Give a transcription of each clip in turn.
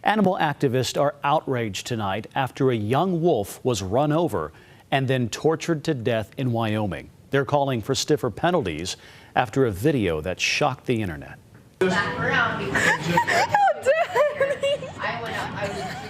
Animal activists are outraged tonight after a young wolf was run over and then tortured to death in Wyoming. They're calling for stiffer penalties after a video that shocked the internet.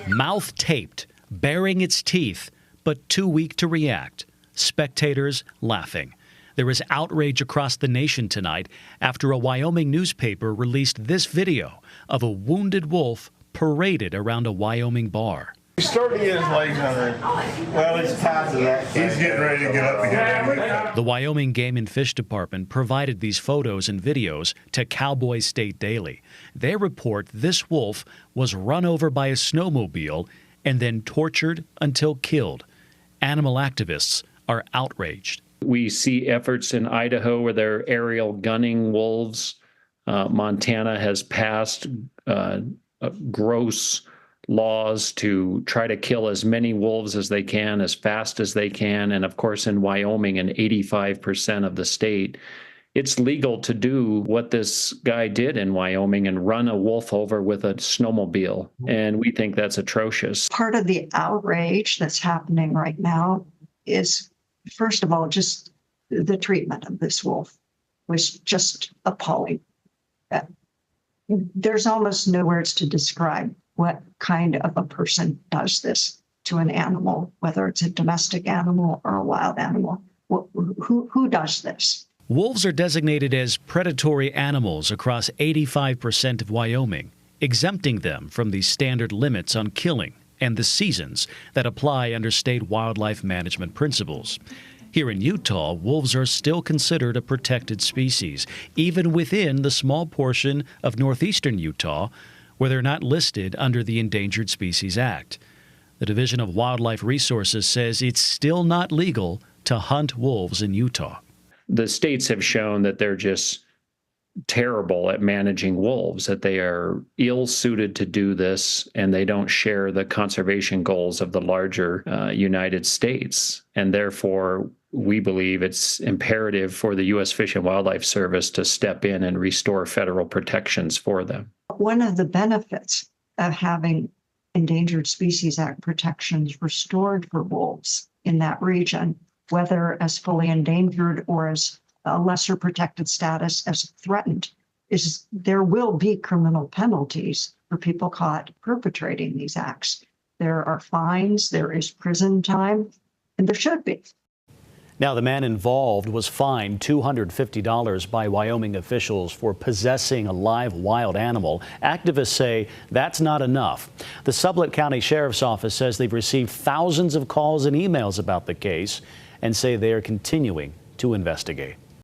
Mouth taped, baring its teeth, but too weak to react. Spectators laughing. There is outrage across the nation tonight after a Wyoming newspaper released this video of a wounded wolf paraded around a Wyoming bar. He's starting to get his legs under him. Well, it's past that. He's getting ready to get up again. The Wyoming Game and Fish Department provided these photos and videos to Cowboy State Daily. They report this wolf was run over by a snowmobile and then tortured until killed. Animal activists are outraged. We see efforts in Idaho where they're aerial gunning wolves. Montana has passed gross laws to try to kill as many wolves as they can, as fast as they can. And of course, in Wyoming, in 85% of the state, it's legal to do what this guy did in Wyoming and run a wolf over with a snowmobile. And we think that's atrocious. Part of the outrage that's happening right now is, first of all, just the treatment of this wolf was just appalling. There's almost no words to describe what kind of a person does this to an animal, whether it's a domestic animal or a wild animal. Who does this? Wolves are designated as predatory animals across 85% of Wyoming, exempting them from the standard limits on killing and the seasons that apply under state wildlife management principles. Here in Utah, wolves are still considered a protected species, even within the small portion of northeastern Utah where they're not listed under the Endangered Species Act. The Division of Wildlife Resources says it's still not legal to hunt wolves in Utah. The states have shown that they're just terrible at managing wolves, that they are ill-suited to do this, and they don't share the conservation goals of the larger United States. And therefore, we believe it's imperative for the U.S. Fish and Wildlife Service to step in and restore federal protections for them. One of the benefits of having Endangered Species Act protections restored for wolves in that region, whether as fully endangered or as a lesser protected status as threatened, is there will be criminal penalties for people caught perpetrating these acts. There are fines, there is prison time, and there should be. Now, the man involved was fined $250 by Wyoming officials for possessing a live wild animal. Activists say that's not enough. The Sublette County Sheriff's Office says they've received thousands of calls and emails about the case and say they are continuing to investigate.